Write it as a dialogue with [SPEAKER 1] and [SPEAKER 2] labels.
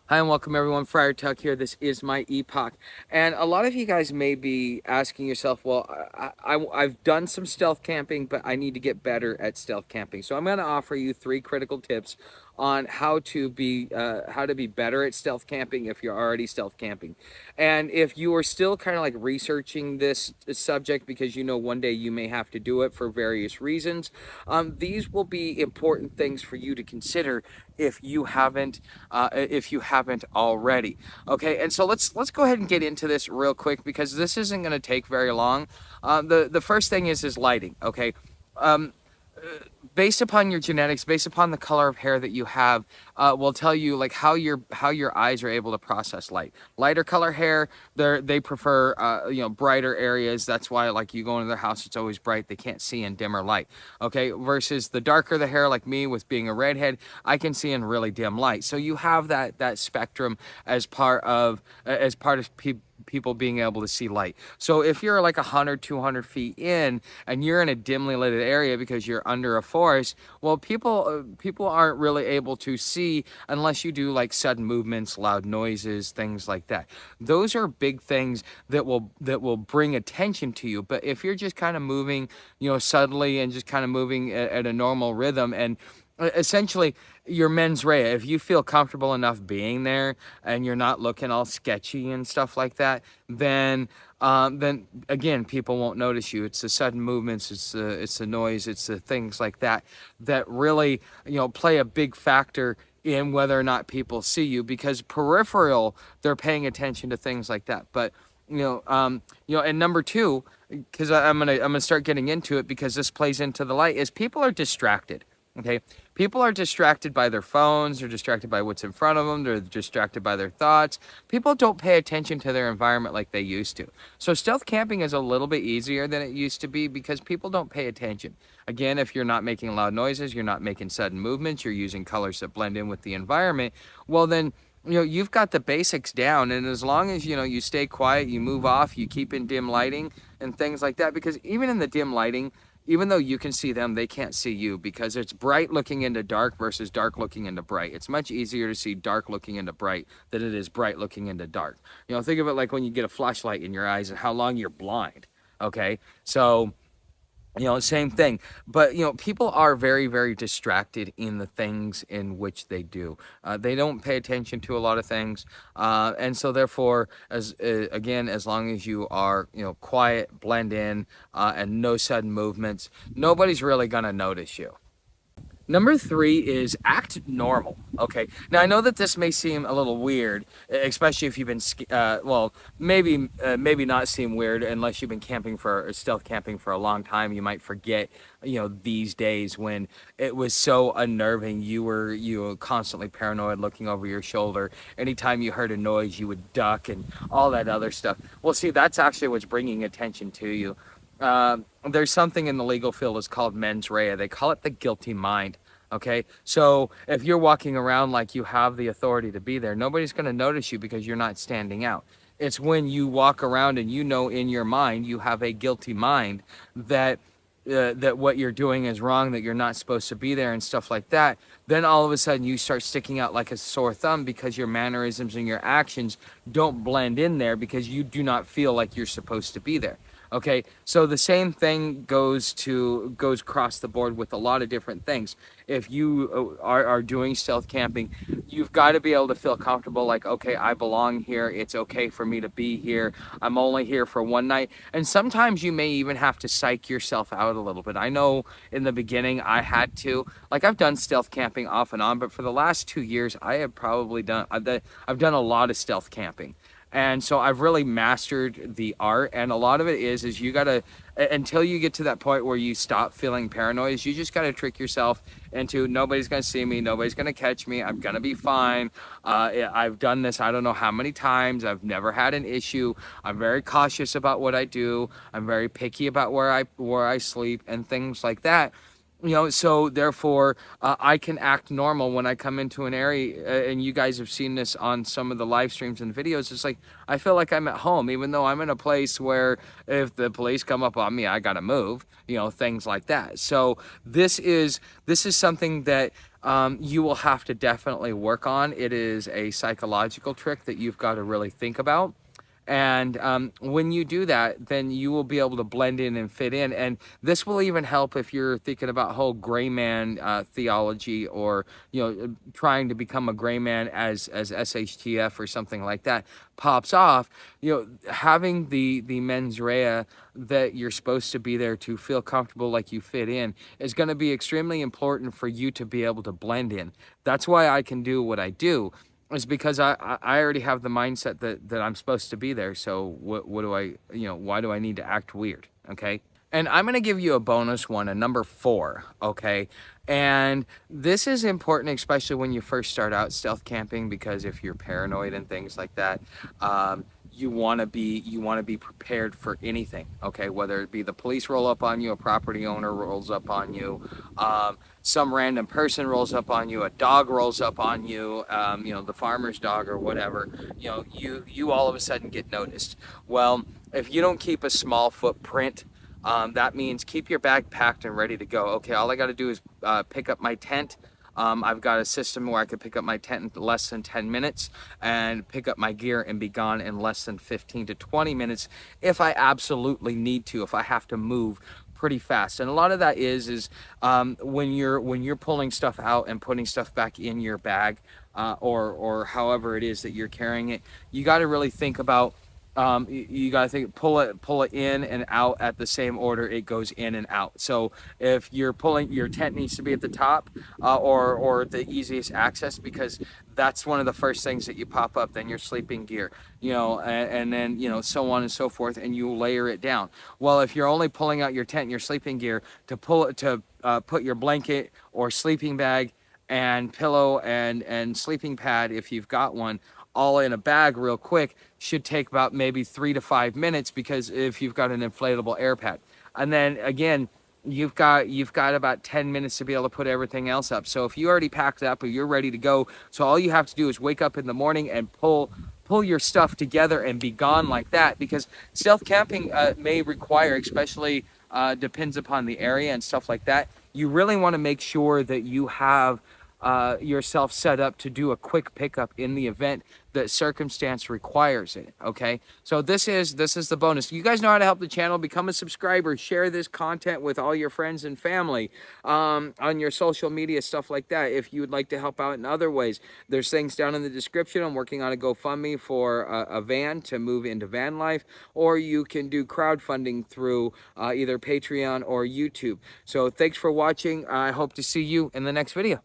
[SPEAKER 1] Hi and welcome everyone, Friar Tuck here. This is my epoch. And a lot of you guys may be asking yourself, well, I've done some stealth camping, but I need to get better at stealth camping. So I'm going to offer you 3 critical tips on how to be better at stealth camping if you're already stealth camping. And if you are still kind of like researching this subject because you know one day you may have to do it for various reasons, these will be important things for you to consider if you haven't already. Okay, and so let's go ahead and get into this real quick because this isn't going to take very long. The first thing is lighting. Okay, um, based upon your genetics, based upon the color of hair that you have, will tell you like how your eyes are able to process light. Lighter color hair, they prefer brighter areas. That's why like you go into their house, it's always bright. They can't see in dimmer light. Okay, versus the darker the hair, like me with being a redhead, I can see in really dim light. So you have that spectrum as part of people being able to see light. So if you're like 100, 200 feet in and you're in a dimly lit area because you're under a forest, well, people aren't really able to see unless you do like sudden movements, loud noises, things like that. Those are big things that will bring attention to you. But if you're just kind of moving, subtly and just kind of moving at a normal rhythm and essentially your mens rea, if you feel comfortable enough being there and you're not looking all sketchy and stuff like that, then again people won't notice you. It's the sudden movements, it's the noise, it's the things like that that really play a big factor in whether or not people see you, because peripheral, they're paying attention to things like that. But and number two, because I'm gonna start getting into it because this plays into the light, is people are distracted. Okay, people are distracted by their phones, they're distracted by what's in front of them, they're distracted by their thoughts. People don't pay attention to their environment like they used to. So stealth camping is a little bit easier than it used to be because people don't pay attention. Again, if you're not making loud noises, you're not making sudden movements, you're using colors that blend in with the environment, well then you've got the basics down. And as long as you stay quiet, you move off, you keep in dim lighting and things like that, because even in the dim lighting, even though you can see them, they can't see you because it's bright looking into dark versus dark looking into bright. It's much easier to see dark looking into bright than it is bright looking into dark. Think of it like when you get a flashlight in your eyes and how long you're blind. Okay, so same thing. But people are very, very distracted in the things in which they do. They don't pay attention to a lot of things, and so therefore, as long as you are quiet, blend in, and no sudden movements, nobody's really gonna notice you. Number three is act normal. Okay. Now I know that this may seem a little weird, especially if you've been, well, maybe not seem weird unless you've been camping for stealth camping for a long time. You might forget, these days when it was so unnerving. You were constantly paranoid, looking over your shoulder. Anytime you heard a noise, you would duck and all that other stuff. Well, see, that's actually what's bringing attention to you. There's something in the legal field is called mens rea. They call it the guilty mind. Okay, so if you're walking around like you have the authority to be there, nobody's going to notice you because you're not standing out. It's when you walk around and in your mind you have a guilty mind that that what you're doing is wrong, that you're not supposed to be there and stuff like that, then all of a sudden you start sticking out like a sore thumb because your mannerisms and your actions don't blend in there because you do not feel like you're supposed to be there. Okay, so the same thing goes across the board with a lot of different things. If you are doing stealth camping, you've got to be able to feel comfortable, like, okay, I belong here. It's okay for me to be here. I'm only here for one night. And sometimes you may even have to psych yourself out a little bit. I know in the beginning I had to. Like, I've done stealth camping off and on, but for the last 2 years, I've done a lot of stealth camping. And so I've really mastered the art, and a lot of it is you gotta, until you get to that point where you stop feeling paranoid, you just gotta trick yourself into, nobody's gonna see me, nobody's gonna catch me, I'm gonna be fine. I've done this I don't know how many times, I've never had an issue. I'm very cautious about what I do, I'm very picky about where I sleep and things like that. So therefore, I can act normal when I come into an area, and you guys have seen this on some of the live streams and videos. It's like I feel like I'm at home, even though I'm in a place where if the police come up on me, I gotta move, things like that. So this is something that you will have to definitely work on. It is a psychological trick that you've got to really think about. And when you do that, then you will be able to blend in and fit in. And this will even help if you're thinking about whole gray man theology, or trying to become a gray man as SHTF or something like that pops off. Having the mens rea that you're supposed to be there to feel comfortable, like you fit in, is going to be extremely important for you to be able to blend in. That's why I can do what I do, is because I already have the mindset that I'm supposed to be there. So what do I, why do I need to act weird? Okay. And I'm going to give you a bonus one, a number 4. Okay. And this is important, especially when you first start out stealth camping, because if you're paranoid and things like that, you want to be prepared for anything. Okay. Whether it be the police roll up on you, a property owner rolls up on you, some random person rolls up on you, a dog rolls up on you, the farmer's dog or whatever, you all of a sudden get noticed. Well, if you don't keep a small footprint, that means keep your bag packed and ready to go. Okay, all I got to do is pick up my tent. I've got a system where I could pick up my tent in less than 10 minutes and pick up my gear and be gone in less than 15 to 20 minutes if I absolutely need to, if I have to move pretty fast. And a lot of that is when you're pulling stuff out and putting stuff back in your bag, or however it is that you're carrying it, you got to really think about, you got to think, pull it in and out at the same order it goes in and out. So if you're pulling, your tent needs to be at the top, or the easiest access, because that's one of the first things that you pop up. Then your sleeping gear, and then so on and so forth, and you layer it down. Well, if you're only pulling out your tent and your sleeping gear to put your blanket or sleeping bag and pillow and sleeping pad, if you've got one, all in a bag real quick, should take about maybe 3 to 5 minutes, because if you've got an inflatable air pad. And then again, you've got about 10 minutes to be able to put everything else up. So if you already packed up or you're ready to go, so all you have to do is wake up in the morning and pull your stuff together and be gone like that. Because stealth camping may require, especially depends upon the area and stuff like that, you really want to make sure that you have yourself set up to do a quick pickup in the event that circumstance requires it. Okay, so this is the bonus. You guys know how to help the channel. Become a subscriber, share this content with all your friends and family, on your social media, stuff like that. If you would like to help out in other ways, there's things down in the description. I'm working on a GoFundMe for a van to move into van life, or you can do crowdfunding through either Patreon or YouTube. So thanks for watching. I hope to see you in the next video.